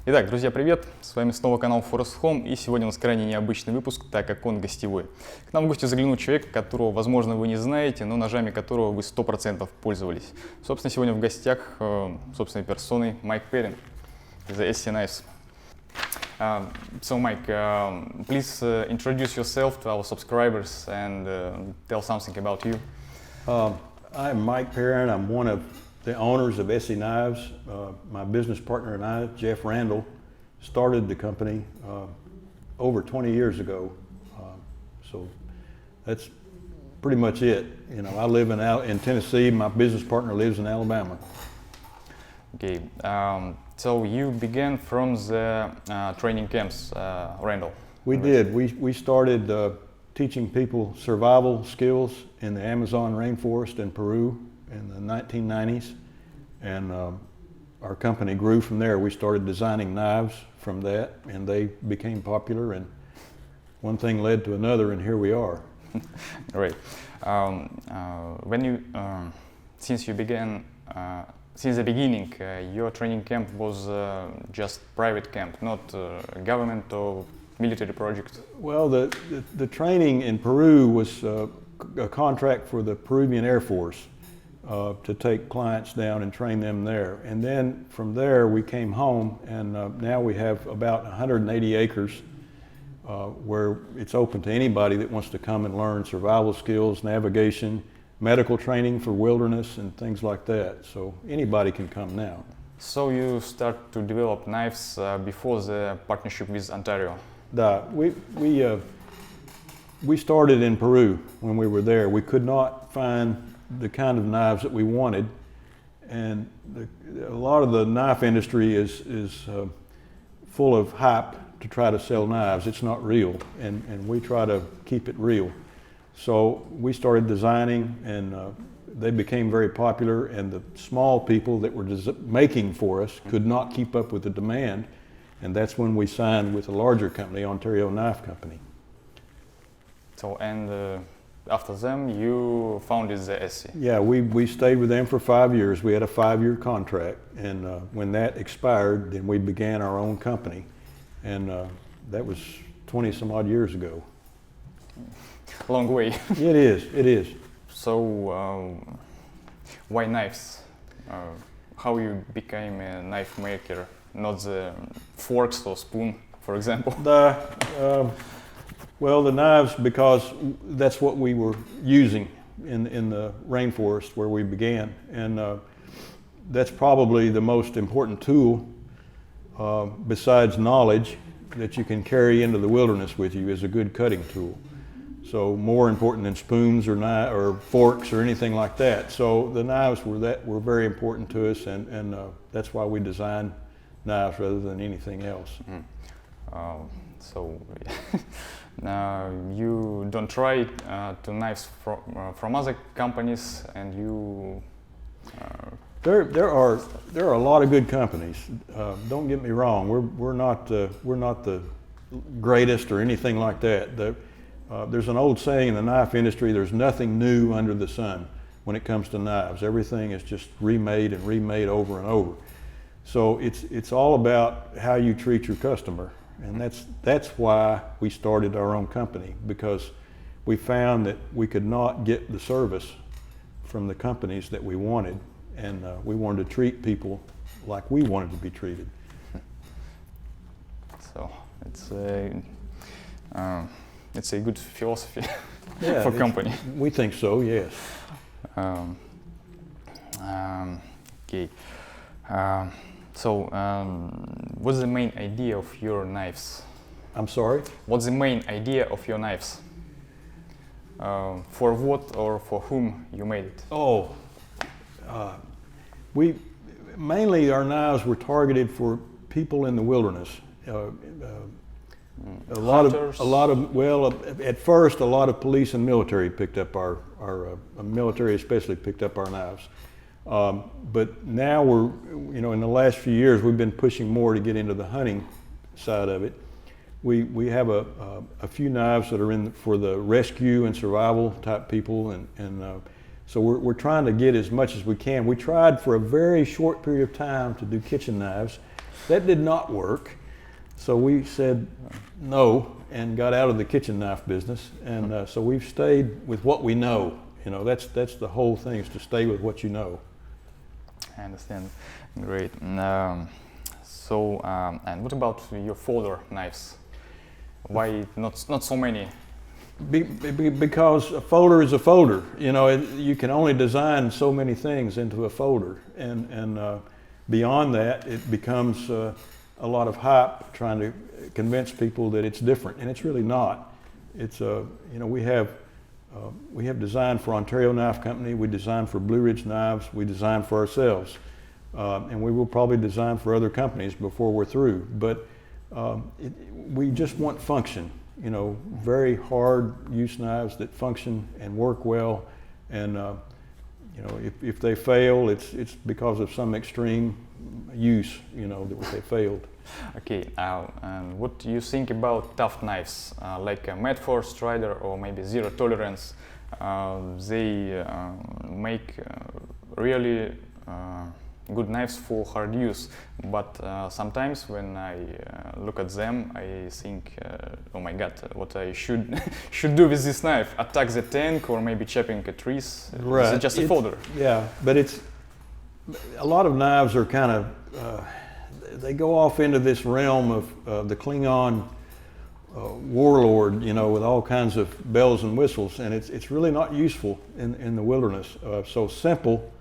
Итак, друзья, привет! С вами снова канал Forest Home, и сегодня у нас крайне необычный выпуск, так как он гостевой. К нам в гости заглянул человек, которого, возможно, вы не знаете, но ножами которого вы 100% пользовались. Собственно, сегодня в гостях собственной персоной Майк Perrin, the ESEE Knives. So Mike, please introduce yourself to our subscribers and tell something about you. I'm Mike Perrin. I'm one of the owners of ESEE Knives. My business partner and I, Jeff Randall, started the company over 20 years ago. So that's pretty much it. You know, I live in Tennessee. My business partner lives in Alabama. Okay, so you began from the training camps, Randall. We did. We started teaching people survival skills in the Amazon rainforest in Peru in the 1990s, and our company grew from there. We started designing knives from that, and they became popular, and one thing led to another, and here we are. Great. Since you began, since the beginning, your training camp was just private camp, not government or military project? Well, the training in Peru was a contract for the Peruvian Air Force to take clients down and train them there. And then from there we came home, and now we have about 180 acres where it's open to anybody that wants to come and learn survival skills, navigation, medical training for wilderness and things like that. So anybody can come now. So you start to develop knives before the partnership with Ontario? We started in Peru when we were there. We could not find the kind of knives that we wanted, and a lot of the knife industry is full of hype to try to sell knives. It's not real, and we try to keep it real. So we started designing, and they became very popular, and the small people that were making for us could not keep up with the demand, and that's when we signed with a larger company, Ontario Knife Company. So, and after them, you founded the ESEE? Yeah, we stayed with them for 5 years. We had a 5-year contract, and when that expired, then we began our own company, and that was 20 some odd years ago. Long way. It is. So, why knives? How you became a knife maker, not the forks or spoon, for example? Well, the knives, because that's what we were using in the rainforest where we began, and that's probably the most important tool besides knowledge that you can carry into the wilderness with you is a good cutting tool. So more important than spoons or forks or anything like that. So the knives were very important to us, and that's why we designed knives rather than anything else. So you don't try to knives from other companies, and you. There are a lot of good companies. Don't get me wrong. We're not the greatest or anything like that. There's an old saying in the knife industry: "There's nothing new under the sun when it comes to knives. Everything is just remade and remade over and over." So it's all about how you treat your customer, and that's why we started our own company, because we found that we could not get the service from the companies that we wanted, and we wanted to treat people like we wanted to be treated. So it's a good philosophy Yeah, for company. We think so, yes. Okay. So, what's the main idea of your knives? I'm sorry? What's the main idea of your knives? For what or for whom you made it? Mainly our knives were targeted for people in the wilderness. At first a lot of police and military picked up our military especially picked up our knives. But now in the last few years we've been pushing more to get into the hunting side of it. We have a few knives that are for the rescue and survival type people, and so we're trying to get as much as we can. We tried for a very short period of time to do kitchen knives, That did not work. So we said no and got out of the kitchen knife business. And so we've stayed with what we know. You know, that's the whole thing, is to stay with what you know. I understand. Great. And what about your folder knives? Why not so many? Because a folder is a folder. You know, you can only design so many things into a folder, and beyond that, it becomes a lot of hype trying to convince people that it's different, and it's really not. It's you know, we have designed for Ontario Knife Company, we design for Blue Ridge Knives, we design for ourselves, and we will probably design for other companies before we're through. But we just want function. You know, very hard use knives that function and work well, and you know, if they fail, it's because of some extreme use, you know, that they failed. Okay, and what do you think about tough knives, like a Medford, Strider, or maybe Zero Tolerance? They make really good knives for hard use, but sometimes when I look at them, I think, oh my God, what I should do with this knife? Attack the tank, or maybe chopping a trees? Right. It's just a folder. Yeah, but a lot of knives are kind of they go off into this realm of the Klingon warlord, you know, with all kinds of bells and whistles, and it's really not useful in the wilderness. So simple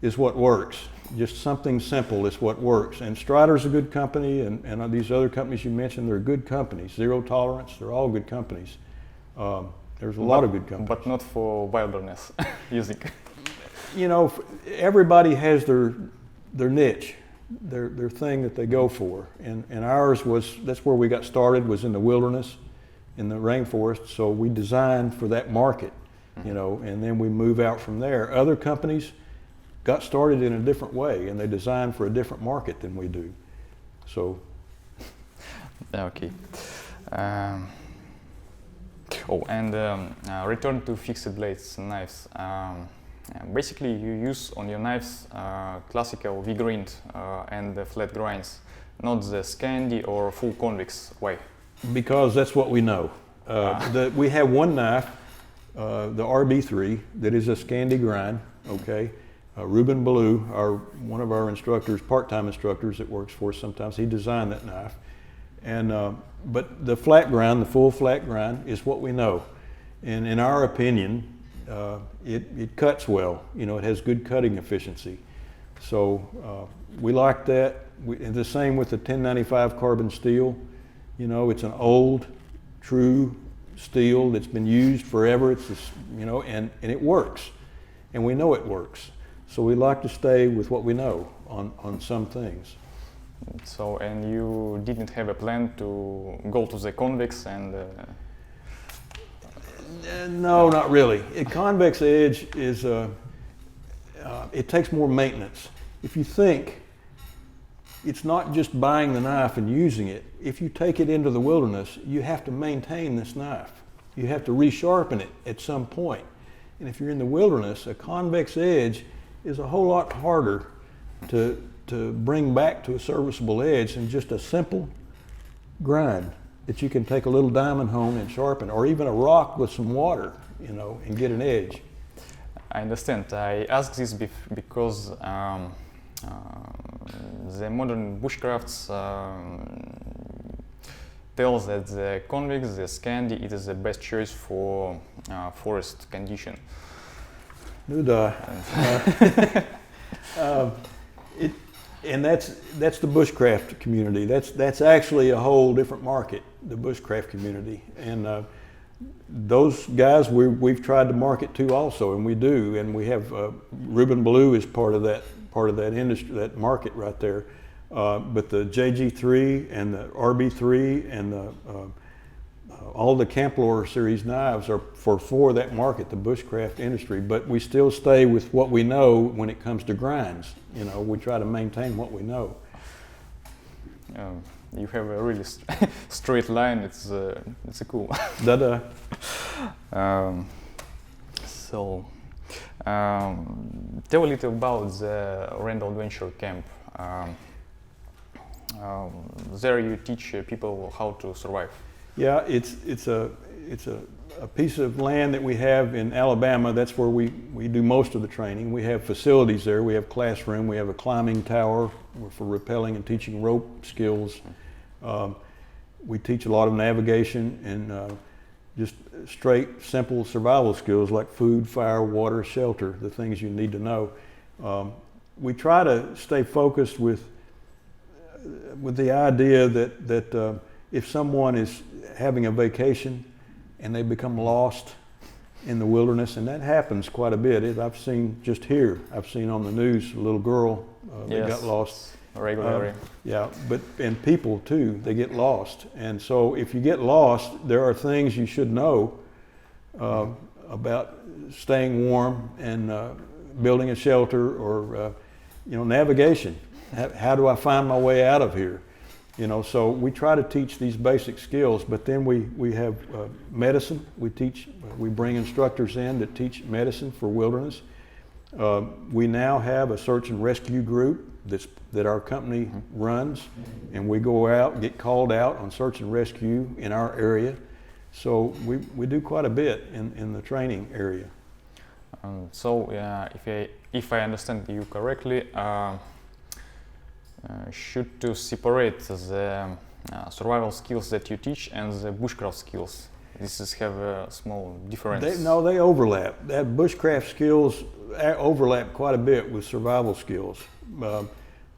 is what works. Just something simple is what works. And Strider's a good company, and these other companies you mentioned, they're good companies. Zero Tolerance, they're all good companies. There's a lot of good companies. But not for wilderness using. You know, everybody has their niche, their thing that they go for. And ours was, that's where we got started, was in the wilderness, in the rainforest. So we designed for that market, you know, and then we move out from there. Other companies got started in a different way, and they design for a different market than we do. So. Okay. Return to fixed blades knives. Basically, you use on your knives classical V-grind and the flat grinds, not the Scandi or full convex. Why? Because that's what we know. We have one knife, the RB3, that is a Scandi grind. Okay. Ruben Ballou, one of our instructors, part-time instructors that works for us sometimes, he designed that knife. And but the flat grind, the full flat grind, is what we know. And in our opinion, it cuts well. You know, it has good cutting efficiency. So we like that. And the same with the 1095 carbon steel. You know, it's an old, true steel that's been used forever. It's just, you know, and it works, and we know it works. So we like to stay with what we know on some things. So, and you didn't have a plan to go to the convex and? No, not really. Convex Edge is, it takes more maintenance. If you think, it's not just buying the knife and using it. If you take it into the wilderness, you have to maintain this knife. You have to resharpen it at some point. And if you're in the wilderness, a Convex Edge is a whole lot harder to bring back to a serviceable edge than just a simple grind that you can take a little diamond hone and sharpen, or even a rock with some water, you know, and get an edge. I understand. I ask this because the modern bushcrafts tells that the convex, the Scandi, it is the best choice for forest condition. And that's the bushcraft community. That's actually a whole different market, the bushcraft community. And those guys we've tried to market to also, and we do. And we have Ruben Ballou is part of that industry, that market right there. But the JG3 and the RB3 and the all the Camplor series knives are for that market, the bushcraft industry, but we still stay with what we know when it comes to grinds. You know, we try to maintain what we know. You have a really straight line. It's a cool. Da-da. Tell a little about the Randall Adventure Camp. There you teach people how to survive. Yeah, it's a piece of land that we have in Alabama. That's where we do most of the training. We have facilities there. We have classroom. We have a climbing tower for rappelling and teaching rope skills. We teach a lot of navigation and just straight, simple survival skills like food, fire, water, shelter, the things you need to know. We try to stay focused with the idea that if someone is having a vacation and they become lost in the wilderness, and that happens quite a bit. I've seen just here, I've seen on the news a little girl that got lost. Regularly. Yeah, and people too, they get lost. And so if you get lost, there are things you should know about staying warm and building a shelter or navigation. How do I find my way out of here? So we try to teach these basic skills, but then we have medicine. We bring instructors in that teach medicine for wilderness. We now have a search and rescue group that our company runs, and we go out and get called out on search and rescue in our area. So we do quite a bit in the training area. If I understand you correctly, should to separate the survival skills that you teach and the bushcraft skills? This have a small difference. They overlap. That bushcraft skills overlap quite a bit with survival skills.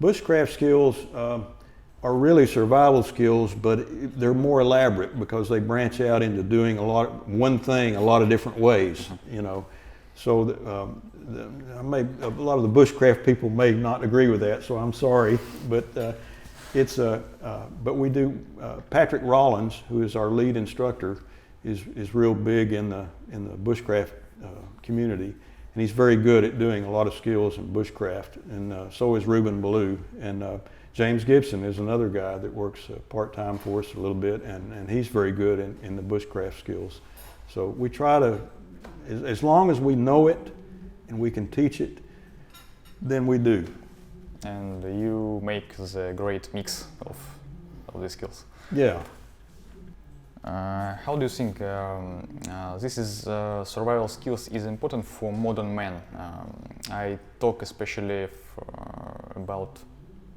Bushcraft skills are really survival skills, but they're more elaborate because they branch out into doing one thing a lot of different ways. So a lot of the bushcraft people may not agree with that, so I'm sorry, but but we do. Patrick Rollins, who is our lead instructor, is real big in the bushcraft community, and he's very good at doing a lot of skills in bushcraft, and so is Ruben Ballou. And James Gibson is another guy that works part-time for us a little bit, and he's very good in the bushcraft skills. So we try to, as long as we know it and we can teach it, then we do. And you make the great mix of these skills. Yeah. How do you think this is survival skills is important for modern man? I talk especially about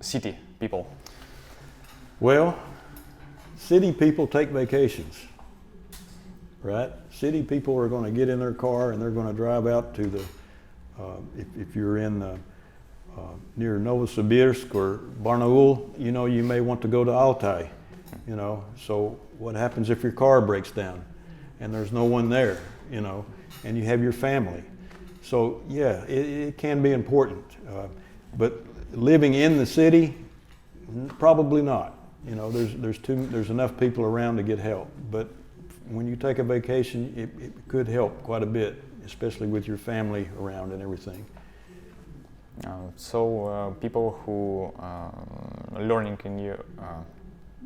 city people. Well, city people take vacations, right? City people are going to get in their car and they're going to drive out to the, if you're in near Novosibirsk or Barnaul, you may want to go to Altai, so what happens if your car breaks down and there's no one there, and you have your family? So yeah, it can be important, but living in the city, probably not. There's enough people around to get help, but when you take a vacation, it could help quite a bit, especially with your family around and everything. People who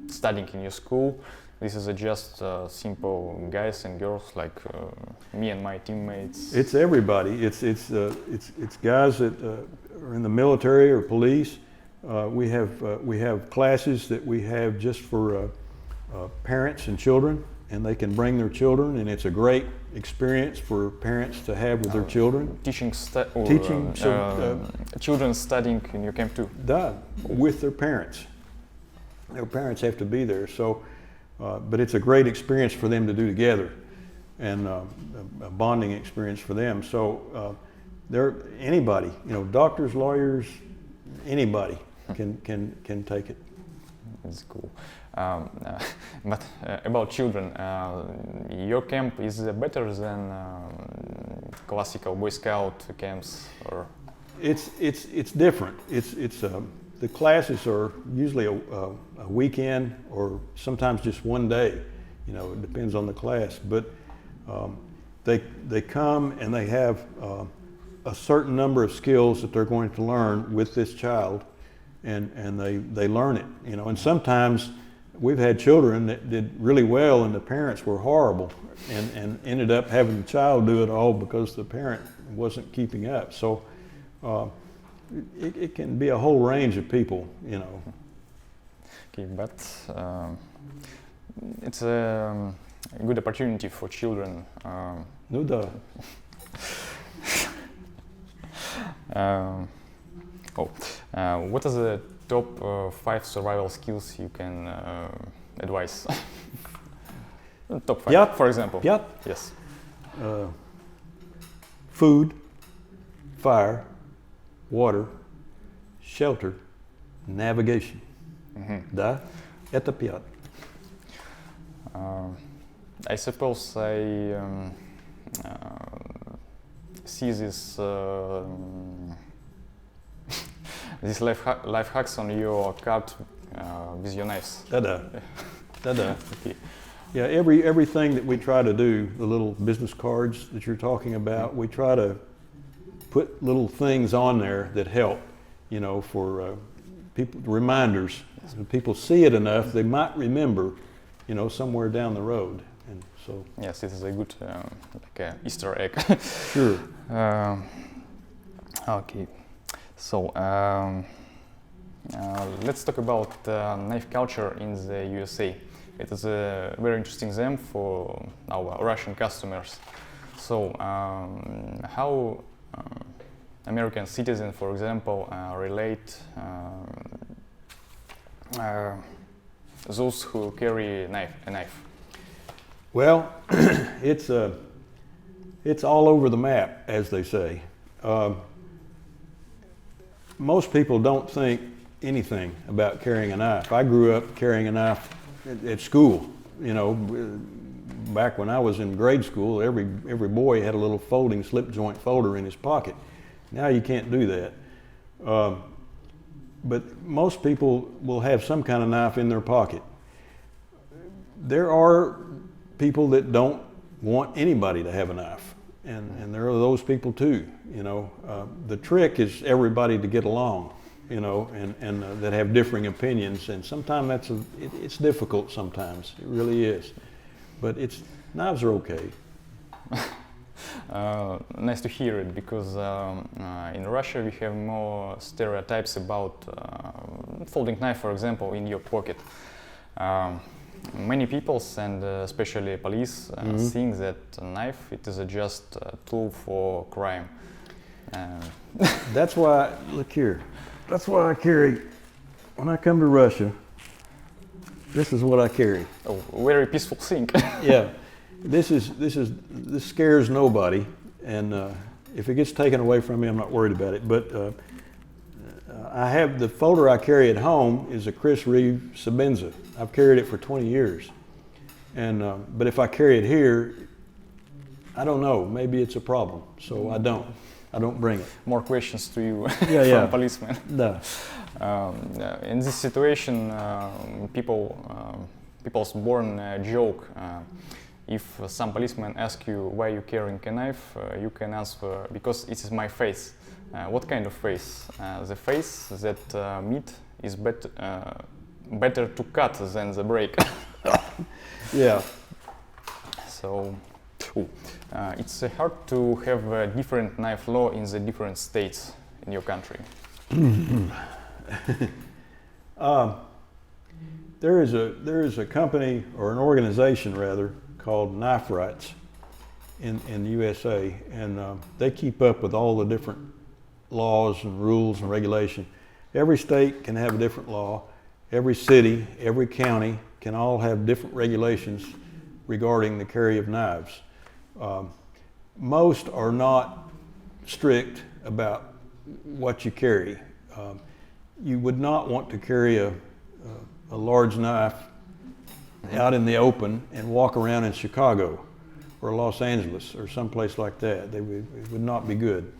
studying in your school, this is just simple guys and girls like me and my teammates. It's everybody. It's guys that are in the military or police. We have classes that we have just for parents and children, and they can bring their children, and it's a great experience for parents to have with their children. Children studying in your camp too? With their parents. Their parents have to be there, so, but it's a great experience for them to do together, and a bonding experience for them. So anybody, doctors, lawyers, anybody can take it. It's cool. But about children, your camp is better than classical Boy Scout camps, or? It's different. The classes are usually a weekend or sometimes just one day. It depends on the class. But they come and they have a certain number of skills that they're going to learn with this child, and they learn it. And sometimes we've had children that did really well and the parents were horrible and ended up having the child do it all because the parent wasn't keeping up. So it can be a whole range of people, Okay, but it's a good opportunity for children. No doubt. What are the top 5 survival skills you can advise? Top 5, Yep. for example. Yep. Yes. Food, fire, water, shelter, navigation. Да, это 5. I suppose I see this these life hacks on your card with your knives. Да. Okay. Yeah, everything that we try to do, the little business cards that you're talking about, we try to put little things on there that help, you know, for people, reminders. When people see it enough, they might remember, you know, somewhere down the road. And so. Yes, it is a good like a Easter egg. Sure. Okay. So let's talk about knife culture in the USA. It is a very interesting theme for our Russian customers. So how American citizens, for example, relate those who carry a knife? Well, it's all over the map, as they say. Most people don't think anything about carrying a knife. I grew up carrying a knife at school. You know, back when I was in grade school, every boy had a little folding slip joint folder in his pocket. Now you can't do that. But most people will have some kind of knife in their pocket. There are people that don't want anybody to have a knife, and there are those people too. You know, the trick is everybody to get along. You know, and that have differing opinions, and sometimes it's difficult. Sometimes it really is, but knives are okay. Nice to hear it, because in Russia we have more stereotypes about folding knife, for example, in your pocket. Many people, and especially police, think that a knife it is just a tool for crime. That's why, look here. That's why I carry, when I come to Russia, this is what I carry. Oh, very peaceful thing. Yeah, this scares nobody, and if it gets taken away from me, I'm not worried about it. But I have the folder I carry at home is a Chris Reeve Sabenza. I've carried it for 20 years, and but if I carry it here, I don't know. Maybe it's a problem, so I don't bring it. More questions to you from policemen. Да. In this situation, people's born joke. If some policeman ask you why you carrying a knife, you can answer because it is my face. What kind of face? The face that meat is better to cut than the break. Yeah. So. It's hard to have a different knife law in the different states in your country. There is a company, or an organization rather, called Knife Rights in the USA, and they keep up with all the different laws and rules and regulation. Every state can have a different law. Every city, every county can all have different regulations regarding the carry of knives. Most are not strict about what you carry. You would not want to carry a large knife out in the open and walk around in Chicago or Los Angeles or someplace like that. It would not be good.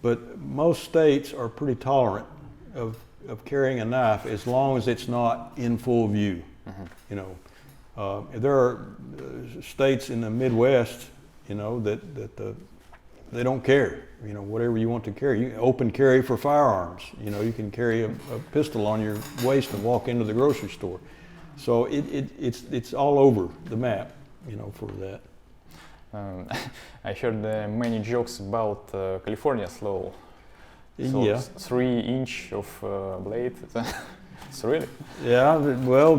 But most states are pretty tolerant of carrying a knife as long as it's not in full view. You know, there are states in the Midwest, you know, that they don't care. You know, whatever you want to carry. You open carry for firearms. You know, you can carry a pistol on your waist and walk into the grocery store. So it's all over the map, you know, for that. I heard many jokes about California's law. So Yeah. 3 inch of blade. It's really? Yeah, well,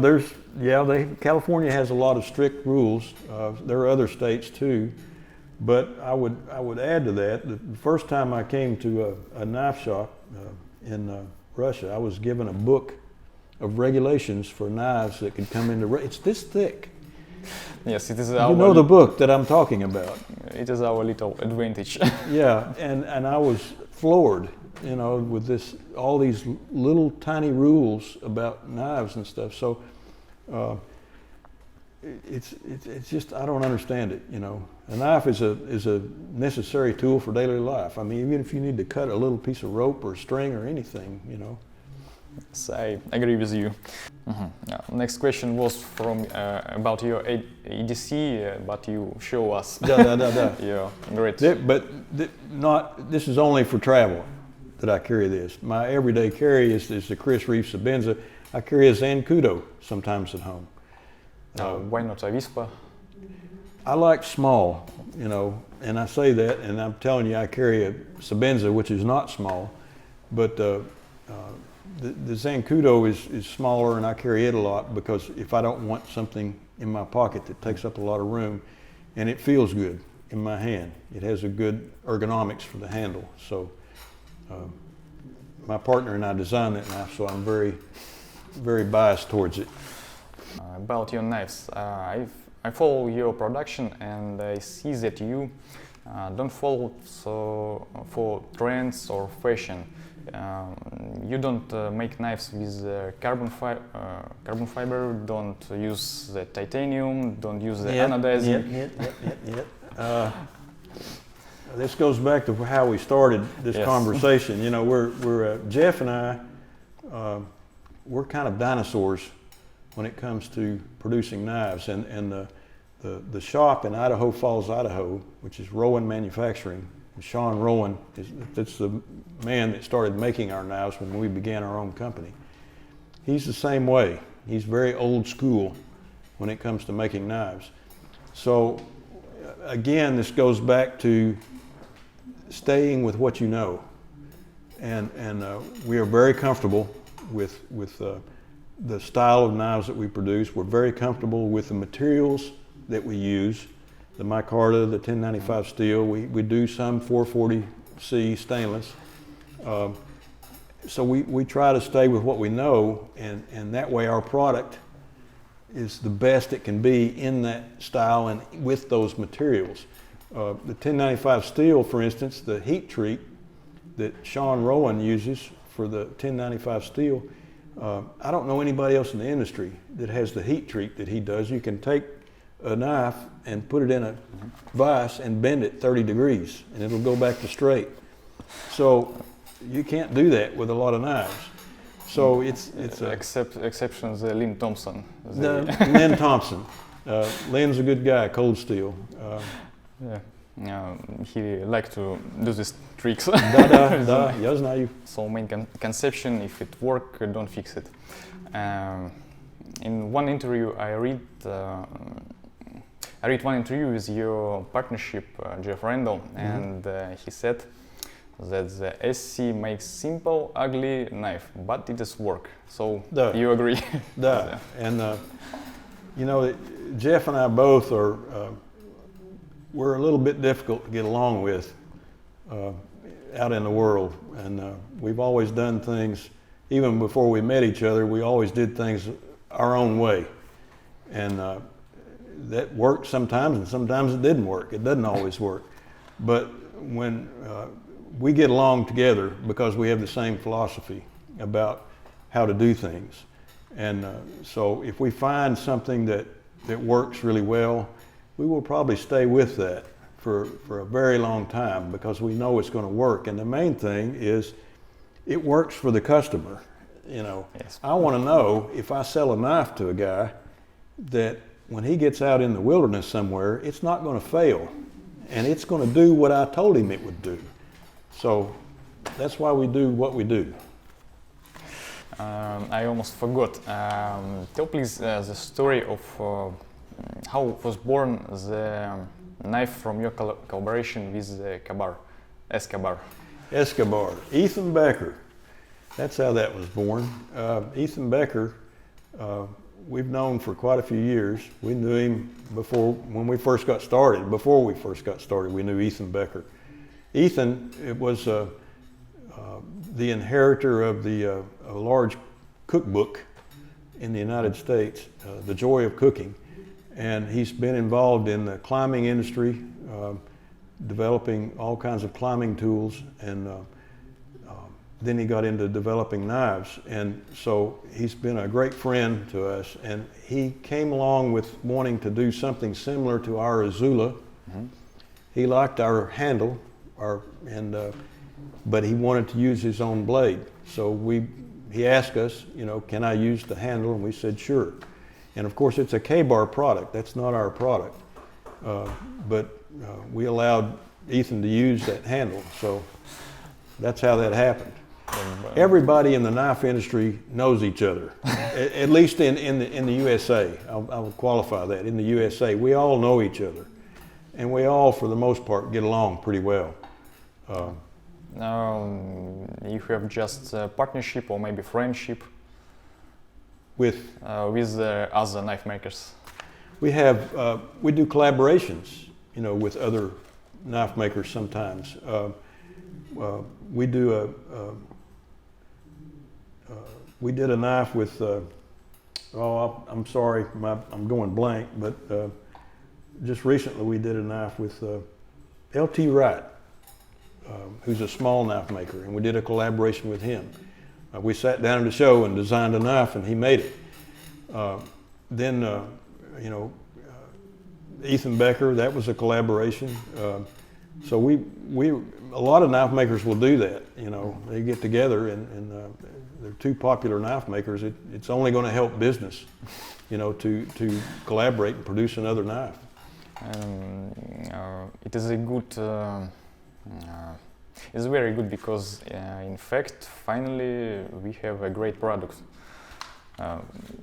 California has a lot of strict rules. There are other states too, but I would add to that. The first time I came to a knife shop in Russia, I was given a book of regulations for knives that could come into. It's this thick. Yes, it is. You know the book that I'm talking about. It is our little advantage. Yeah, and I was floored, you know, with all these little tiny rules about knives and stuff. So it's just, I don't understand it, you know. A knife is a necessary tool for daily life. I mean, even if you need to cut a little piece of rope or string or anything, you know. Yes, I agree with you. Next question was from about your EDC, but you show us. Yeah, great. This is only for travel that I carry this. My everyday carry is the Chris Reeve Sabenza. I carry a Zancudo sometimes at home. Why not a Vispa? I like small, you know, and I say that, and I'm telling you I carry a Sabenza, which is not small, but the Zancudo is smaller, and I carry it a lot because if I don't want something in my pocket that takes up a lot of room, and it feels good in my hand. It has a good ergonomics for the handle. So my partner and I designed that knife, so I'm very, very biased towards it. About your knives, I follow your production, and I see that you don't follow for trends or fashion. You don't make knives with carbon fiber, don't use the titanium, don't use the anodizing. This goes back to how we started this conversation. You know, we're Jeff and I, we're kind of dinosaurs when it comes to producing knives. And the shop in Idaho Falls, Idaho, which is Rowan Manufacturing. Sean Rowan, that's the man that started making our knives when we began our own company. He's the same way. He's very old school when it comes to making knives. So again, this goes back to staying with what you know. And we are very comfortable with the style of knives that we produce. We're very comfortable with the materials that we use. The micarta, the 1095 steel, we do some 440C stainless. So we try to stay with what we know, and that way our product is the best it can be in that style and with those materials. The 1095 steel, for instance, the heat treat that Sean Rowan uses for the 1095 steel, I don't know anybody else in the industry that has the heat treat that he does. You can take a knife and put it in a vise and bend it 30 degrees and it'll go back to straight. So you can't do that with a lot of knives. So it's exceptions Lynn Thompson. Lynn Thompson. Lynn's a good guy, cold steel. He likes to do these tricks. Я знаю. So main conception, if it works, don't fix it. In one interview I read one interview with your partnership, Jeff Randall, and he said that the ESEE makes simple, ugly knife, but it does work. So you agree? And you know, Jeff and I both are, we're a little bit difficult to get along with out in the world. And we've always done things, even before we met each other, we always did things our own way. And that worked sometimes, and sometimes it didn't work. It doesn't always work. But when we get along together because we have the same philosophy about how to do things. And so if we find something that works really well, we will probably stay with that for a very long time because we know it's going to work. And the main thing is it works for the customer. You know, I want to know if I sell a knife to a guy that when he gets out in the wilderness somewhere, it's not going to fail and it's going to do what I told him it would do. So that's why we do what we do. I almost forgot. Tell please the story of how was born the knife from your collaboration with Escobar. Ethan Becker. That's how that was born. Ethan Becker, we've known for quite a few years. We knew him when we first got started. Before we first got started, we knew Ethan Becker. Ethan, it was the inheritor of a large cookbook in the United States, The Joy of Cooking. And he's been involved in the climbing industry, developing all kinds of climbing tools, and then he got into developing knives. And so he's been a great friend to us, and he came along with wanting to do something similar to our Azula. Mm-hmm. He liked our handle, but he wanted to use his own blade. So he asked us, can I use the handle? And we said, sure. And of course, it's a K-bar product. That's not our product. But we allowed Ethan to use that handle. So that's how that happened. Everybody in the knife industry knows each other, at least in the USA. I will qualify that. In the USA, we all know each other. And we all, for the most part, get along pretty well. You have just a partnership or maybe friendship with other knife makers? We do collaborations, with other knife makers sometimes. We did a knife with, I'm sorry, I'm going blank, but just recently we did a knife with L.T. Wright, who's a small knife maker, and we did a collaboration with him. We sat down at the show and designed a knife, and he made it. Then, Ethan Becker, that was a collaboration. So a lot of knife makers will do that. They get together and they're two popular knife makers. It's only going to help business, to collaborate and produce another knife. It is a good. It's very good because, in fact, finally we have a great product.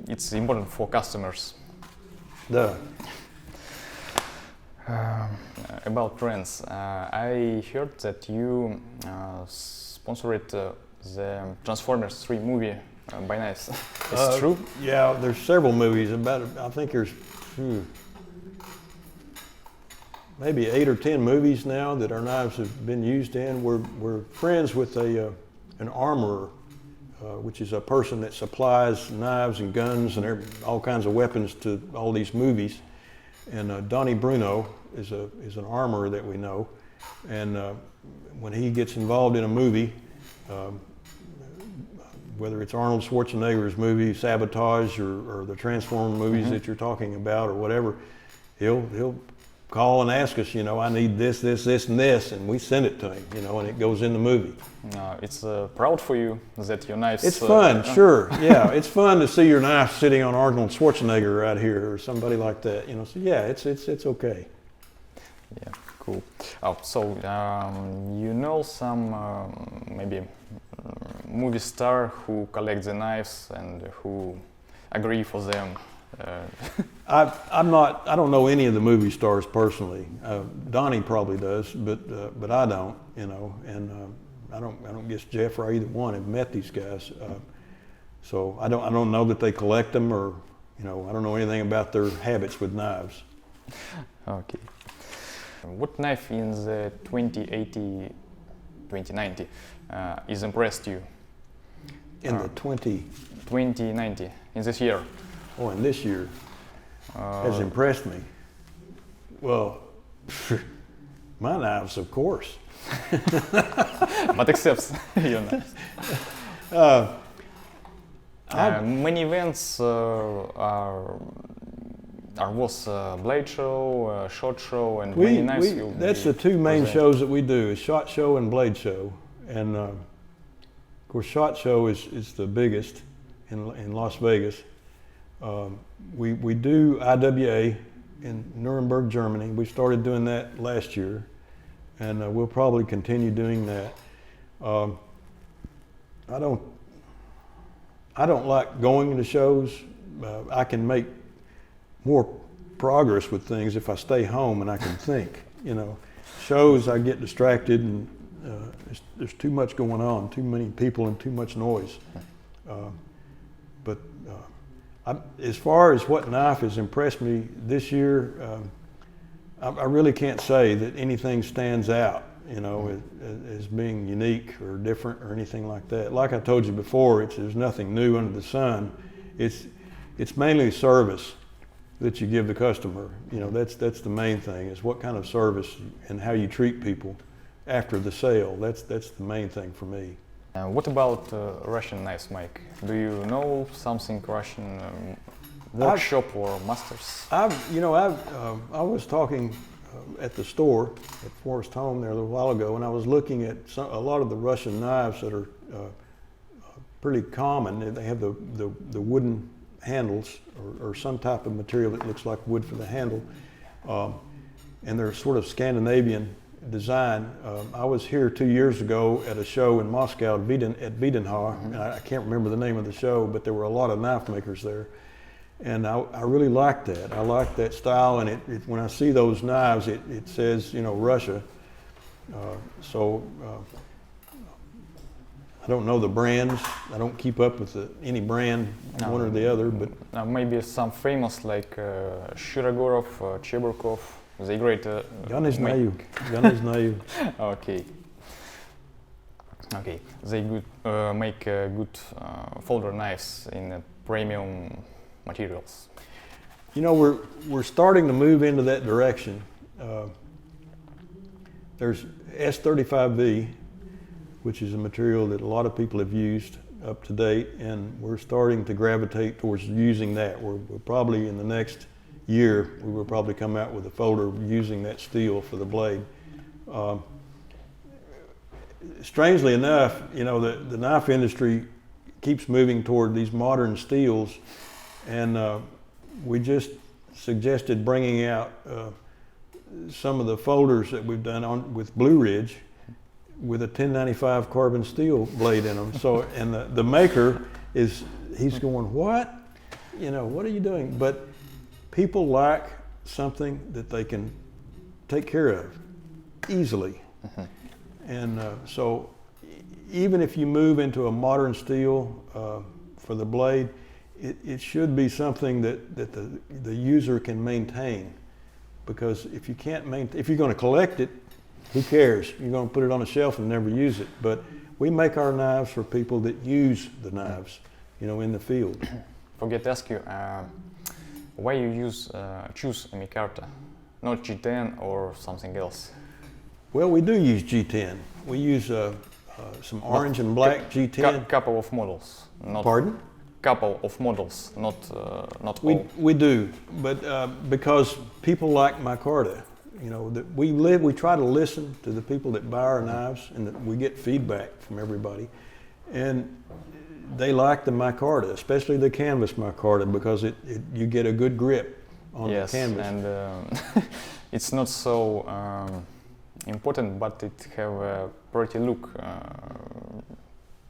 It's important for customers. About trends, I heard that you sponsored the Transformers 3 movie by knives. Is it true? Yeah, there's several movies. I think there's maybe 8 or 10 movies now that our knives have been used in. We're friends with an armorer, which is a person that supplies knives and guns and all kinds of weapons to all these movies. And Donnie Bruno is an armorer that we know. And when he gets involved in a movie, whether it's Arnold Schwarzenegger's movie Sabotage or the Transformer movies that you're talking about or whatever, he'll call and ask us, I need this, and this, and we send it to him, and it goes in the movie. It's proud for you that your knives... It's fun, sure, yeah. It's fun to see your knife sitting on Arnold Schwarzenegger right here or somebody like that, so yeah, it's okay. Yeah, cool. So some maybe movie star who collect the knives and who agree for them. I don't know any of the movie stars personally. Donnie probably does, but I don't, and I don't guess Jeff or either one have met these guys. So I don't know that they collect them, or I don't know anything about their habits with knives. Okay. What knife in the 2090 is impressed you? In the 2090, in this year? Oh, in this year has impressed me. Well, my knives, of course. But except your knives. Many events was Blade Show, Shot Show, and many knives. That's the two main shows that we do: is Shot Show and Blade Show. And of course, Shot Show is the biggest in Las Vegas. We do IWA in Nuremberg, Germany. We started doing that last year, and we'll probably continue doing that. I don't like going to shows. I can make more progress with things if I stay home and I can think. Shows I get distracted, and There's too much going on, too many people and too much noise. But as far as what knife has impressed me this year, I really can't say that anything stands out, you know, as being unique or different or anything like that. Like I told you before, there's nothing new under the sun. It's mainly service that you give the customer. You know, that's the main thing, is what kind of service and how you treat people after the sale. That's the main thing for me. What about Russian knives, Mike? Do you know something Russian workshop or masters? I was talking at the store at Forest Home there a little while ago, and I was looking at a lot of the Russian knives that are pretty common. They have the wooden handles or some type of material that looks like wood for the handle, and they're sort of Scandinavian design. I was here 2 years ago at a show in Moscow at Wiedenhaus, and I can't remember the name of the show, but there were a lot of knife makers there, and I really liked that. I liked that style, and when I see those knives, it says, you know, Russia. I don't know the brands. I don't keep up with any brand, one or the other, but maybe some famous like Shirogorov, Cheburkov. They great. Я не знаю. Okay. Okay. They make good folder knives in premium materials. You know, we're starting to move into that direction. There's S35V, which is a material that a lot of people have used up to date, and we're starting to gravitate towards using that. We're probably in the next year, we will probably come out with a folder using that steel for the blade. Strangely enough, you know, the knife industry keeps moving toward these modern steels, and we just suggested bringing out some of the folders that we've done with Blue Ridge with a 1095 carbon steel blade in them. So, and the maker he's going, what? You know, what are you doing? But people like something that they can take care of easily. And so even if you move into a modern steel for the blade, it should be something that the user can maintain. Because if you can't if you're going to collect it, who cares? You're going to put it on a shelf and never use it. But we make our knives for people that use the knives, you know, in the field. Forget to ask you, why you choose a micarta, not G10 or something else? Well, we do use G10. We use some orange and black G10. Couple of models. Not Pardon? Couple of models, not all. We do, but because people like micarta, you know, that we try to listen to the people that buy our knives, and that we get feedback from everybody, and they like the micarta, especially the canvas micarta, because you get a good grip on the canvas. And it's not so important, but it have a pretty look.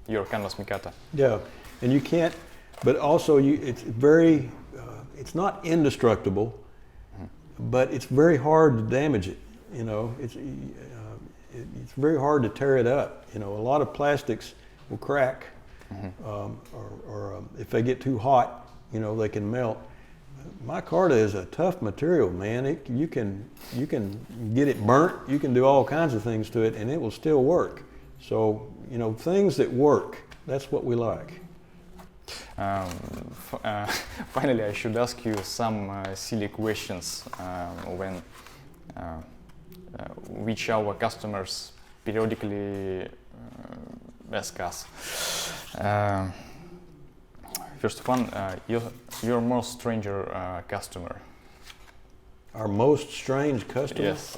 Your canvas micarta. Yeah, and you can't. But also, it's very. It's not indestructible, but it's very hard to damage it. You know, it's very hard to tear it up. You know, a lot of plastics will crack. Or if they get too hot, you know, they can melt. Micarta is a tough material, man. You can get it burnt. You can do all kinds of things to it, and it will still work. So, you know, things that work, that's what we like. Finally, I should ask you some silly questions which our customers periodically ask us. First one, your most stranger customer. Our most strange customer? Yes.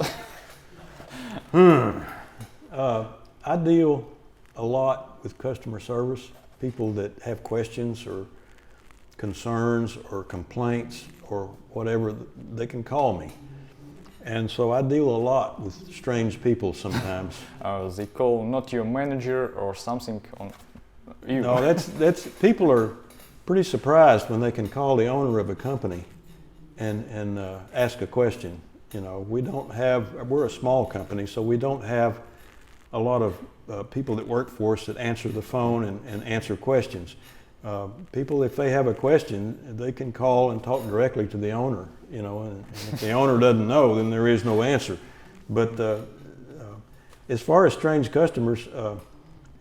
I deal a lot with customer service, people that have questions or concerns or complaints or whatever. They can call me. And so I deal a lot with strange people sometimes. They call not your manager or something on you. No, that's people are pretty surprised when they can call the owner of a company and ask a question. You know, we're a small company, so we don't have a lot of people that work for us that answer the phone and answer questions. People, if they have a question, they can call and talk directly to the owner, you know, and if the owner doesn't know, then there is no answer. But as far as strange customers,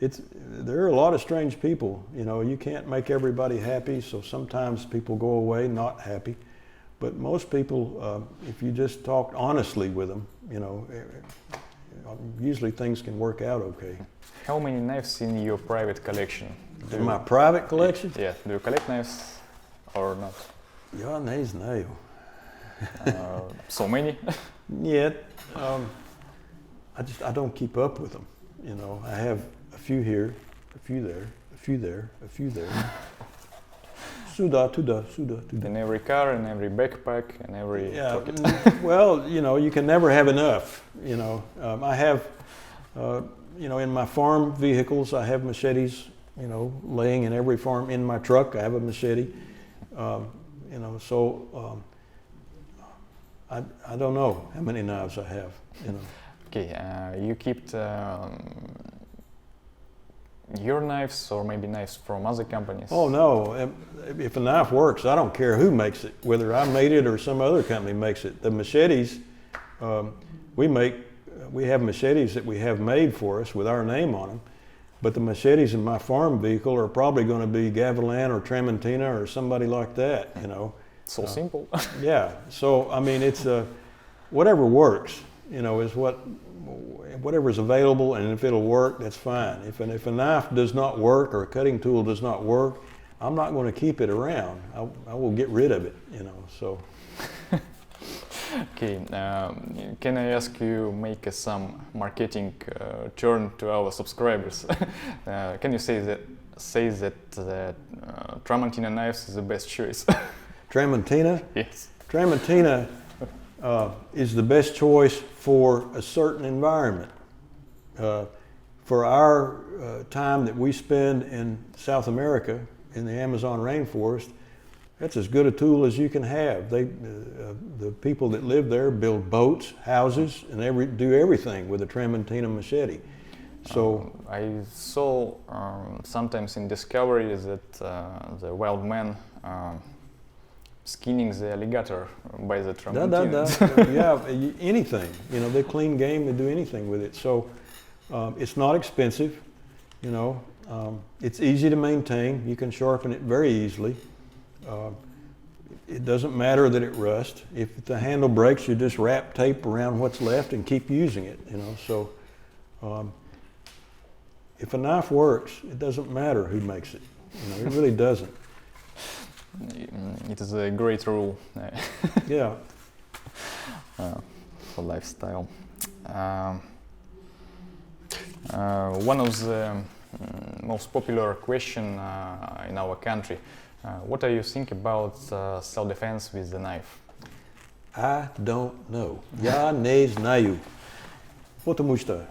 there are a lot of strange people. You know, you can't make everybody happy, so sometimes people go away not happy. But most people, if you just talk honestly with them, you know, usually things can work out okay. How many knives in your private collection? In my private collection? Yeah, do you collect knives or not? Ja, nee, no. So many? Yet, I don't keep up with them. You know, I have a few here, a few there, a few there, a few there. Suda. In every car, in every backpack, in every pocket. Well, you know, you can never have enough. You know, I have, you know, in my farm vehicles, I have machetes. You know, laying in every farm. In my truck, I have a machete. You know, so I don't know how many knives I have. You know. Okay, you keep your knives or maybe knives from other companies? Oh no, if a knife works, I don't care who makes it, whether I made it or some other company makes it. The machetes, we have machetes that we have made for us with our name on them, but the machetes in my farm vehicle are probably going to be Gavilan or Tramontina or somebody like that, you know. So simple. Yeah, so I mean it's whatever works, you know, is whatever's available, and if it'll work, that's fine. If a knife does not work or a cutting tool does not work, I'm not going to keep it around. I will get rid of it, you know. So. Okay, can I ask you make some marketing turn to our subscribers? Can you say that Tramontina knives is the best choice? Tramontina? Yes. Tramontina is the best choice for a certain environment. For our time that we spend in South America, in the Amazon rainforest, that's as good a tool as you can have. The people that live there build boats, houses, and do everything with a Tramontina machete. So I saw sometimes in Discovery that the wild man skinning the alligator by the Tramontina. Yeah, anything. You know, they clean game, they do anything with it. So it's not expensive, you know. It's easy to maintain. You can sharpen it very easily. It doesn't matter that it rusts. If the handle breaks, you just wrap tape around what's left and keep using it, you know. So if a knife works, it doesn't matter who makes it. You know, it really doesn't. It is a great rule. Yeah. For lifestyle. One of the most popular question in our country. What do you think about self-defense with the knife? I don't know. Я не знаю. Потому что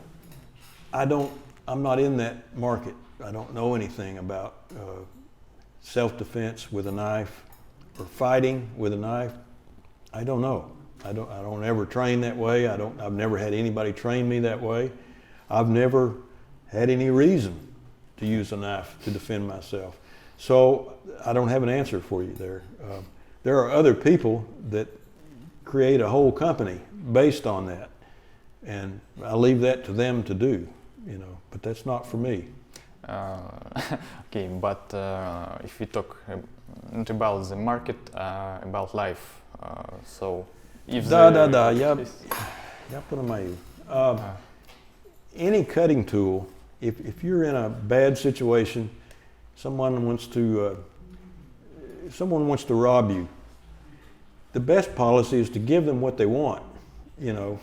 I'm not in that market. I don't know anything about self-defense with a knife or fighting with a knife. I don't know. I don't ever train that way. I've never had anybody train me that way. I've never had any reason to use a knife to defend myself. So I don't have an answer for you there. There are other people that create a whole company based on that, and I leave that to them to do, you know, but that's not for me. Okay, but if we talk not about the market, about life, so if я понимаю. Any cutting tool, if you're in a bad situation, someone wants to rob you, the best policy is to give them what they want, you know,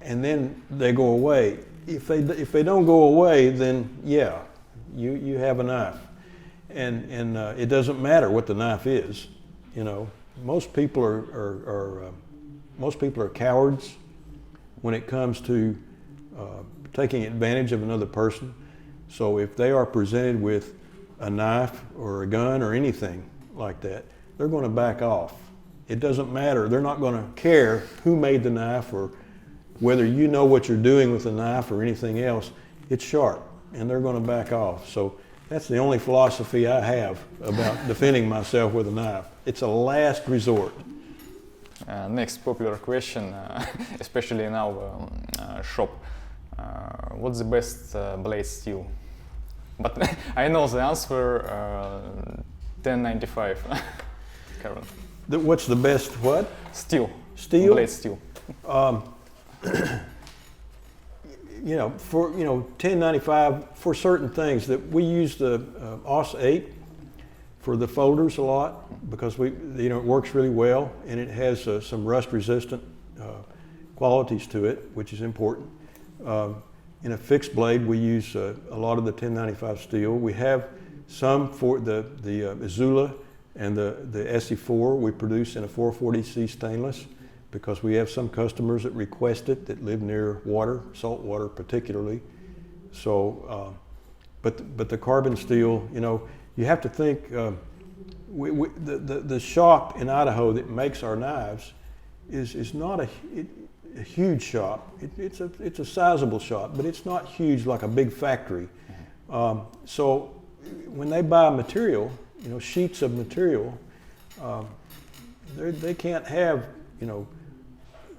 and then they go away. If they don't go away, then yeah, you have a knife, and it doesn't matter what the knife is, you know. Most people are cowards when it comes to taking advantage of another person. So if they are presented with a knife or a gun or anything like that, they're going to back off. It doesn't matter. They're not going to care who made the knife or whether you know what you're doing with the knife or anything else, it's sharp, and they're going to back off. So that's the only philosophy I have about defending myself with a knife. It's a last resort. Next popular question, especially in our shop. What's the best blade steel? But I know the answer, 1095. Karen. What's the best what? Steel. Steel? Blade steel. You know, for 1095 for certain things that we use the ESEE 8 for the folders a lot because it works really well and it has some rust resistant qualities to it, which is important. In a fixed blade, we use a lot of the 1095 steel. We have some for the ESEE and the ESEE 4 we produce in a 440C stainless because we have some customers that request it that live near water, salt water particularly. So, but the carbon steel, you have to think, the shop in Idaho that makes our knives is not a huge shop. It's a sizable shop, but it's not huge like a big factory. So when they buy material, sheets of material, they can't have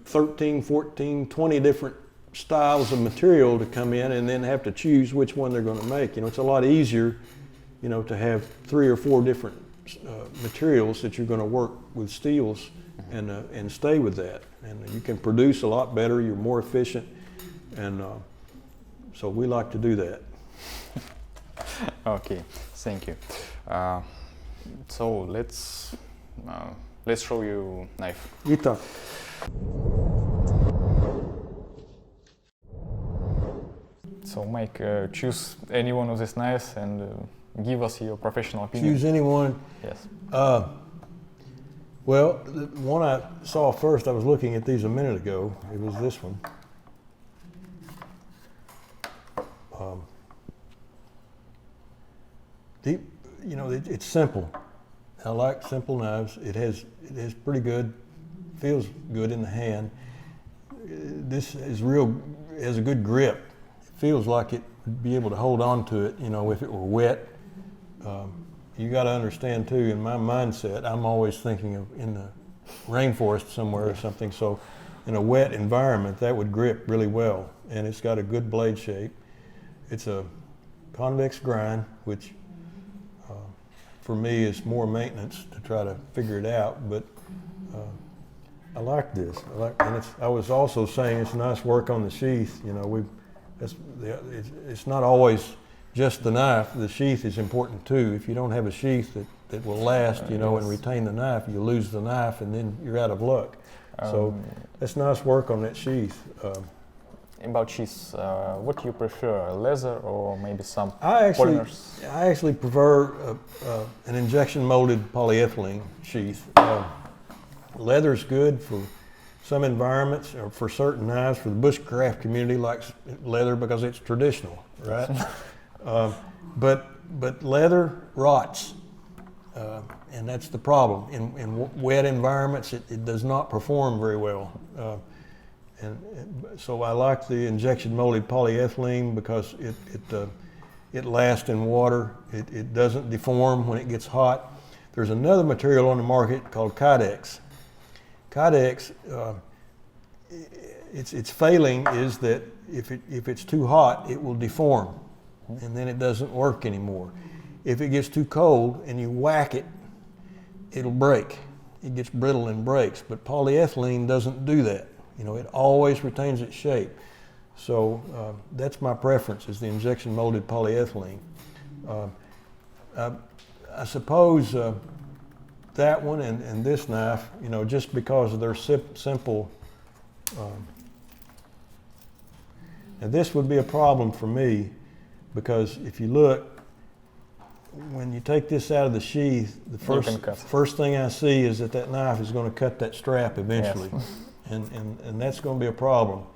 13, 14, 20 different styles of material to come in and then have to choose which one they're going to make. It's a lot easier, to have 3 or 4 different materials that you're going to work with steels and stay with that. And you can produce a lot better, you're more efficient, and so we like to do that. Okay, thank you. So let's show you knife. Ita. So Mike, choose any one of these knives and give us your professional opinion. Choose anyone? Yes. Well, the one I saw first, I was looking at these a minute ago. It was this one. It's simple. I like simple knives. It has pretty good, feels good in the hand. This is has a good grip. It feels like it would be able to hold on to it, if it were wet. You got to understand too, in my mindset, I'm always thinking of in the rainforest somewhere or something. So in a wet environment, that would grip really well. And it's got a good blade shape. It's a convex grind, which for me is more maintenance to try to figure it out. But I like this. I was also saying it's nice work on the sheath. It's not always just the knife. The sheath is important too. If you don't have a sheath that will last, and retain the knife, you lose the knife and then you're out of luck. So that's nice work on that sheath. About sheaths, what do you prefer, leather or maybe some polymers? I actually prefer an injection molded polyethylene sheath. Leather's good for some environments or for certain knives. For the bushcraft community likes leather because it's traditional, right? But leather rots, and that's the problem. In wet environments, it does not perform very well. And so I like the injection molded polyethylene because it lasts in water. It doesn't deform when it gets hot. There's another material on the market called Kydex. Kydex, its failing is that if it's too hot, it will deform, and then it doesn't work anymore. If it gets too cold and you whack it, it'll break. It gets brittle and breaks, but polyethylene doesn't do that. It always retains its shape. So that's my preference, is the injection molded polyethylene. I suppose that one and this knife, just because of their simple. And this would be a problem for me because if you look, when you take this out of the sheath, the first thing I see is that knife is going to cut that strap eventually. Yes. And that's going to be a problem.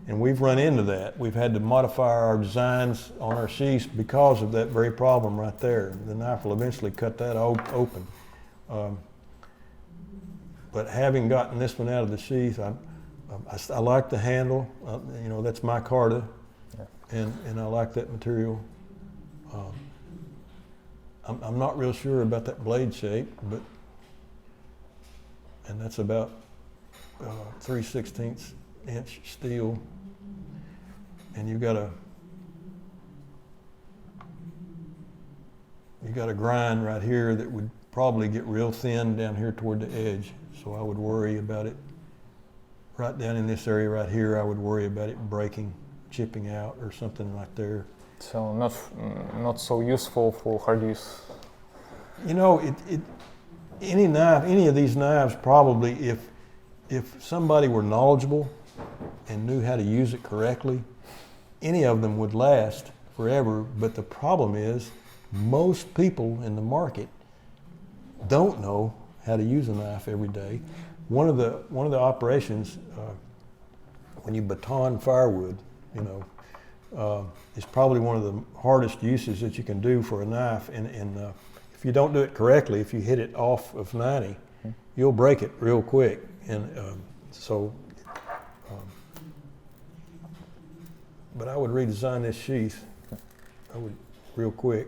And we've run into that. We've had to modify our designs on our sheaths because of that very problem right there. The knife will eventually cut that open. But having gotten this one out of the sheath, I like the handle. You know, that's micarta, Yeah. and I like that material. I'm not real sure about that blade shape, and that's about 3/16 inch steel, and you got a grind right here that would probably get real thin down here toward the edge. So I would worry about it right down in this area right here. I would worry about it breaking, chipping out, or something like there. So not so useful for hard use. You know, any knife, any of these knives, probably if somebody were knowledgeable and knew how to use it correctly, any of them would last forever. But the problem is, most people in the market don't know how to use a knife every day. One of the operations when you baton firewood, you know, is probably one of the hardest uses that you can do for a knife. And if you don't do it correctly, if you hit it off of 90, you'll break it real quick. And but I would redesign this sheath. I would real quick.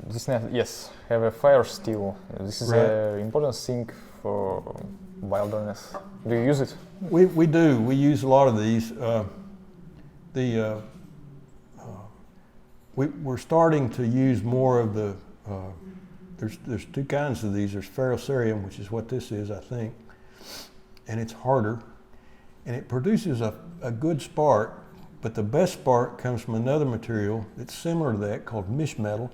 This knife, yes, have a fire steel. This is Right. an important thing for wilderness. Do you use it? We do. We use a lot of these. We're starting to use more of the. There's two kinds of these. There's ferrocerium, which is what this is, I think, and it's harder, and it produces a good spark. But the best spark comes from another material that's similar to that called mish metal,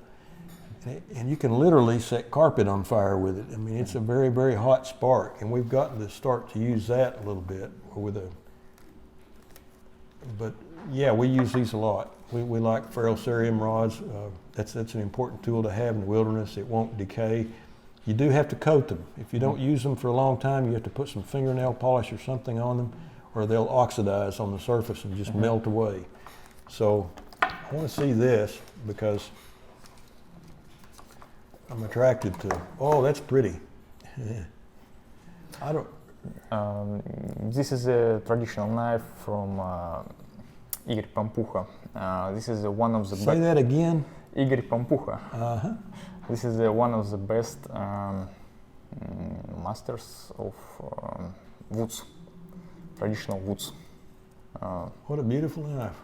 and you can literally set carpet on fire with it. I mean, it's a very, very hot spark, and we've gotten to start to use that a little bit but yeah, we use these a lot. We like ferrocerium rods. That's an important tool to have in the wilderness. It won't decay. You do have to coat them. If you don't use them for a long time, you have to put some fingernail polish or something on them, or they'll oxidize on the surface and just melt away. So I want to see this because I'm attracted to, oh, that's pretty. I don't. This is a traditional knife from Игорь Пампуха. This is one of the Say that again. Игорь Пампуха. Uh-huh. This is one of the best masters of woods, traditional woods. What a beautiful knife.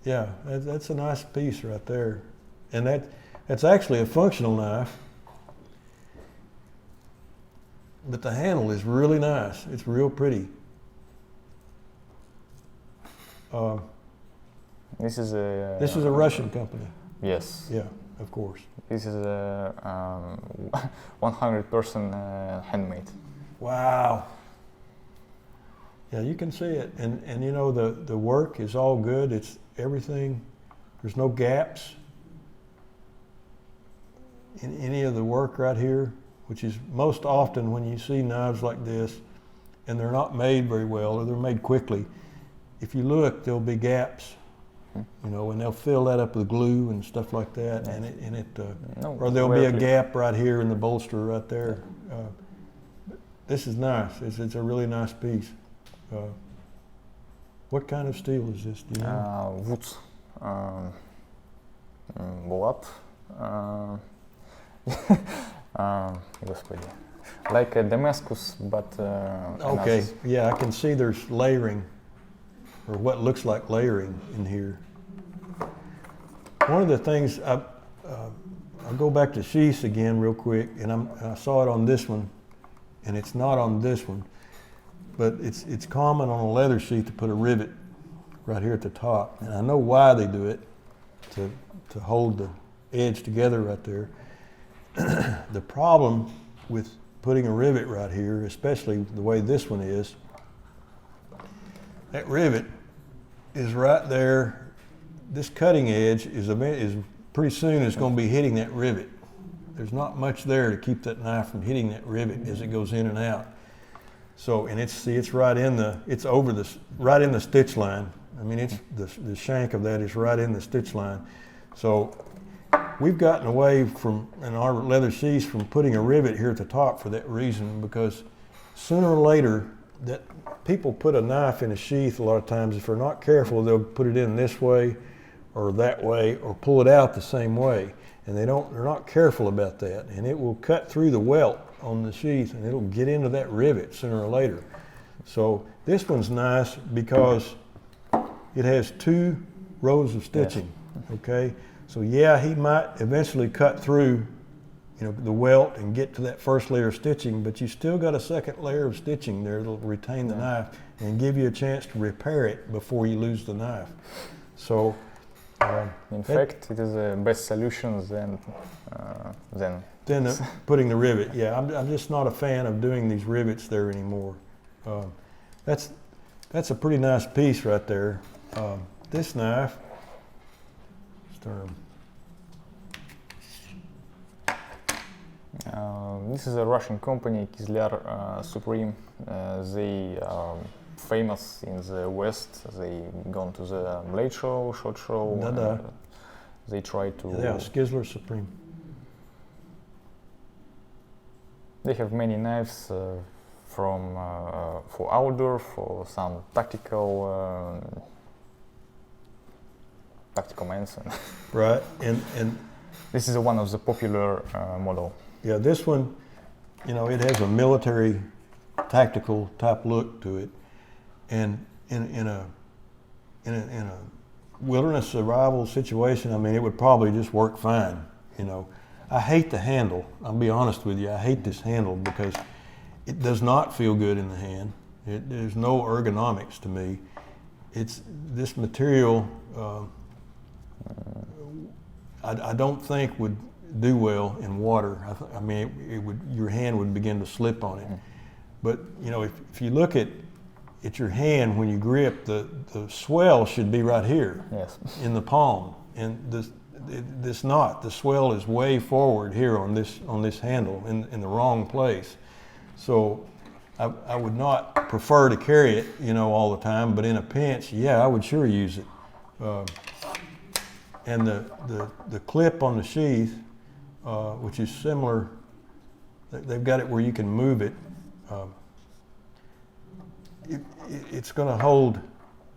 Yeah, that's a nice piece right there. And that's actually a functional knife. But the handle is really nice. It's real pretty. This is a Russian company. Yes. Yeah, of course. This is a 100% handmade. Wow. Yeah, you can see it. And you know, the work is all good. It's everything. There's no gaps in any of the work right here, which is most often when you see knives like this and they're not made very well or they're made quickly, if you look, there'll be gaps, you know, and they'll fill that up with glue and stuff like that, or there'll be a gap right here in the bolster right there. This is nice. It's a really nice piece. What kind of steel is this? Do you know? Wood, blood. Господи. Like a Damascus, but okay, yeah, I can see there's layering, or what looks like layering in here. One of the things, I'll go back to sheaths again real quick, and I saw it on this one, and it's not on this one, but it's common on a leather sheath to put a rivet right here at the top, and I know why they do it, to hold the edge together right there. The problem with putting a rivet right here, especially the way this one is, that rivet is right there. This cutting edge is pretty soon it's going to be hitting that rivet. There's not much there to keep that knife from hitting that rivet as it goes in and out. So, and it's right in right in the stitch line. I mean, it's the shank of that is right in the stitch line. So we've gotten away from, in our leather sheaths, from putting a rivet here at the top for that reason, because sooner or later, that people put a knife in a sheath a lot of times. If they're not careful, they'll put it in this way or that way, or pull it out the same way. And they're not careful about that. And it will cut through the welt on the sheath, and it'll get into that rivet sooner or later. So this one's nice because it has 2 rows of stitching, okay? So yeah, he might eventually cut through, the welt and get to that first layer of stitching, but you still got a second layer of stitching there that'll retain the knife and give you a chance to repair it before you lose the knife. So, in fact, it is a best solution than putting the rivet. Yeah, I'm just not a fan of doing these rivets there anymore. That's a pretty nice piece right there. This knife, this is a Russian company, Kizlyar Supreme. They are famous in the West. They gone to the blade show, shot show. They try to. Yeah, Kizlyar Supreme. They have many knives for outdoor, for some tactical men's. Right, and this is one of the popular model. Yeah, this one, it has a military, tactical type look to it, and in a wilderness survival situation, I mean, it would probably just work fine. I hate the handle. I'll be honest with you. I hate this handle because it does not feel good in the hand. There's no ergonomics to me. It's this material. I don't think would do well in water. I mean, your hand would begin to slip on it. But if you look at your hand when you grip, the swell should be right here, yes, in the palm, and this not. The swell is way forward here on this handle in the wrong place. So I would not prefer to carry it, all the time. But in a pinch, yeah, I would sure use it. And the clip on the sheath, which is similar, they've got it where you can move it. It's going to hold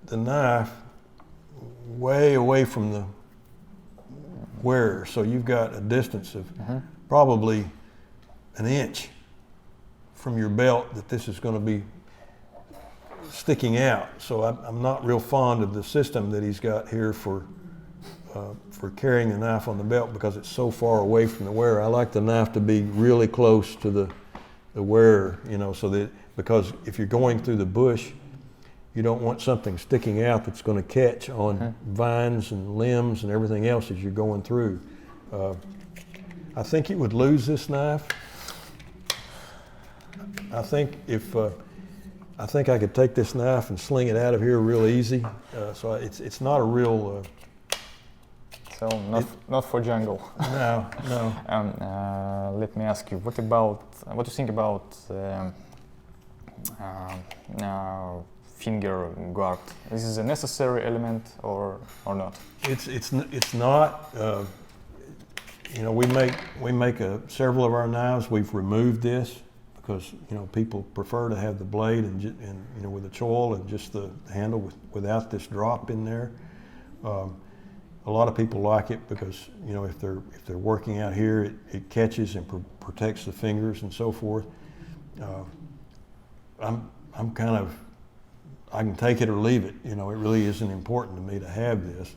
the knife way away from the wearer, so you've got a distance of probably an inch from your belt that this is going to be sticking out. So I'm not real fond of the system that he's got here for carrying the knife on the belt because it's so far away from the wearer. I like the knife to be really close to the wearer, so that, because if you're going through the bush, you don't want something sticking out that's going to catch on vines and limbs and everything else as you're going through. I think it would lose this knife. I think I could take this knife and sling it out of here real easy. So it's not a real. So not for jungle. No. Let me ask you, what do you think about finger guard? This is a necessary element or not? It's not. We make several of our knives. We've removed this because people prefer to have the blade and with the choil and just the handle without this drop in there. A lot of people like it because if they're working out here, it catches and protects the fingers and so forth. I'm kind of, I can take it or leave it. It really isn't important to me to have this.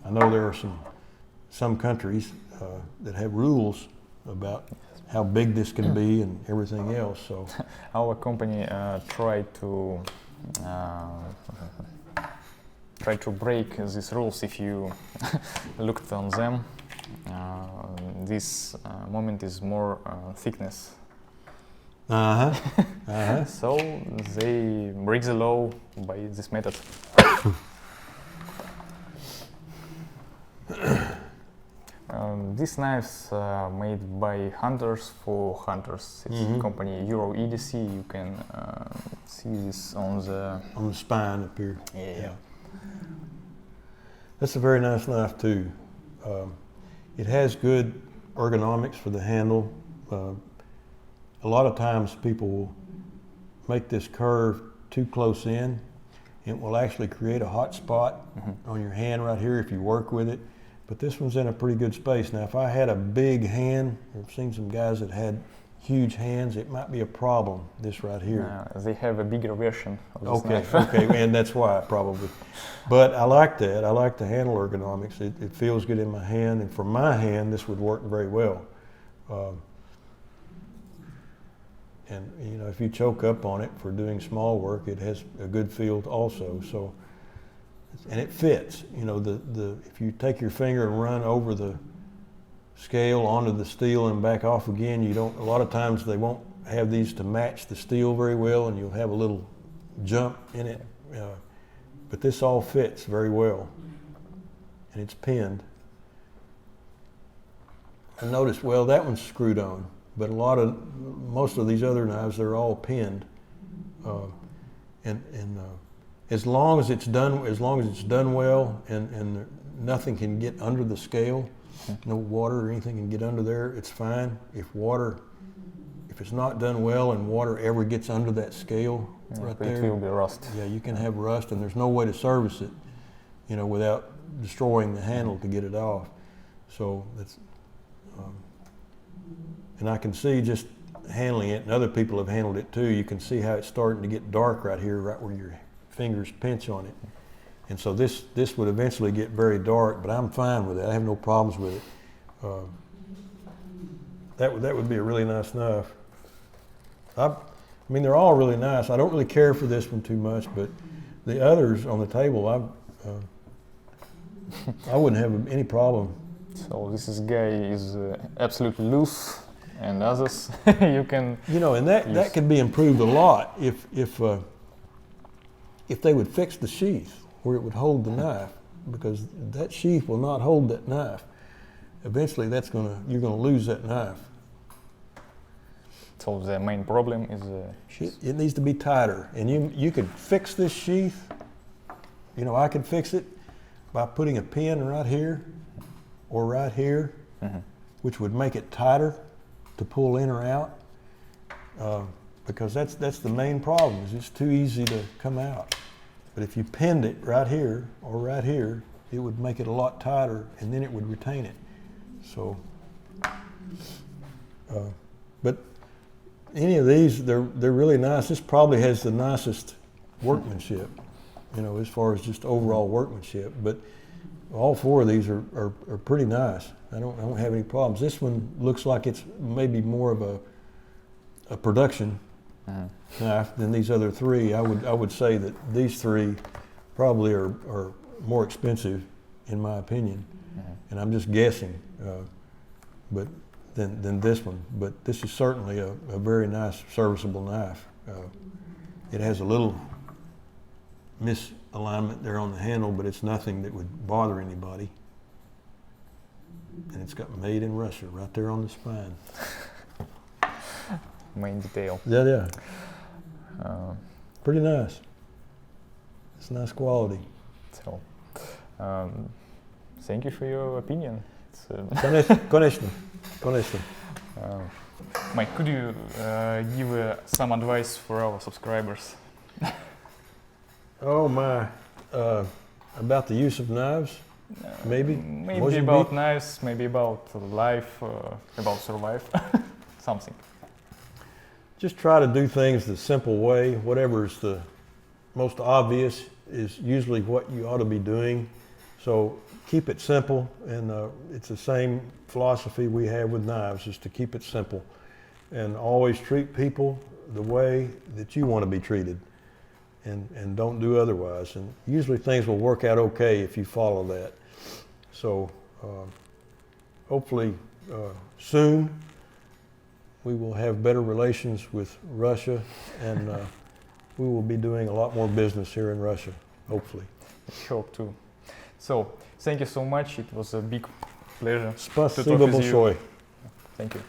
I know there are some countries that have rules about how big this can be and everything else. So our company tried to break these rules. If you looked on them, this moment is more thickness. So they break the law by this method. These knives are made by hunters for hunters. It's a company ESEE. You can see this on the spine up here. Yeah. That's a very nice knife too. It has good ergonomics for the handle. A lot of times people will make this curve too close in. It will actually create a hot spot on your hand right here if you work with it. But this one's in a pretty good space. Now, if I had a big hand, I've seen some guys that had huge hands, it might be a problem, this right here. They have a bigger version of this knife. Okay, and that's why probably. But I like that. I like the handle ergonomics. It feels good in my hand, and for my hand, this would work very well. And you know, if you choke up on it for doing small work, it has a good feel also. So, and it fits. You know, if you take your finger and run over the scale onto the steel and back off again, you don't. A lot of times they won't have these to match the steel very well, and you'll have a little jump in it. But this all fits very well, and it's pinned. I noticed, well, that one's screwed on, but most of these other knives, they're all pinned. As long as it's done well, and nothing can get under the scale, no water or anything can get under there, it's fine. If it's not done well and water ever gets under that scale right there, it will be rust. Yeah, you can have rust, and there's no way to service it, you know, without destroying the handle to get it off. So that's, and I can see just handling it, and other people have handled it too. You can see how it's starting to get dark right here, right where your fingers pinch on it. And so this would eventually get very dark, but I'm fine with that. I have no problems with it. That would be a really nice knife. I mean, they're all really nice. I don't really care for this one too much, but the others on the table, I wouldn't have any problem. So this guy is absolutely loose, and others you can. You know, and that could be improved a lot if they would fix the sheath where it would hold the knife, because that sheath will not hold that knife. Eventually, you're gonna lose that knife. So the main problem is it needs to be tighter, and you could fix this sheath. You know, I could fix it by putting a pin right here or right here, which would make it tighter to pull in or out. Because that's the main problem, is it's too easy to come out. But if you pinned it right here or right here, it would make it a lot tighter, and then it would retain it. So, but any of these, they're really nice. This probably has the nicest workmanship, you know, as far as just overall workmanship. But all four of these are pretty nice. I don't have any problems. This one looks like it's maybe more of a production knife than these other three. I would say that these three probably are more expensive, in my opinion, and I'm just guessing. But than this one. But this is certainly a very nice, serviceable knife. It has a little misalignment there on the handle, but it's nothing that would bother anybody. And it's got "Made in Russia" right there on the spine. Main detail. Yeah. Pretty nice. It's nice quality. So, thank you for your opinion. Конечно. Mike, could you give some advice for our subscribers? Oh my, about the use of knives? Maybe About knives, maybe about life, about survive, something. Just try to do things the simple way. Whatever is the most obvious is usually what you ought to be doing. So keep it simple, and it's the same philosophy we have with knives, is to keep it simple. And always treat people the way that you want to be treated, and don't do otherwise. And usually things will work out okay if you follow that. So hopefully soon we will have better relations with Russia, and we will be doing a lot more business here in Russia, hopefully. I hope too. So, thank you so much. It was a big pleasure to talk Спасибо with you. большое. Thank you.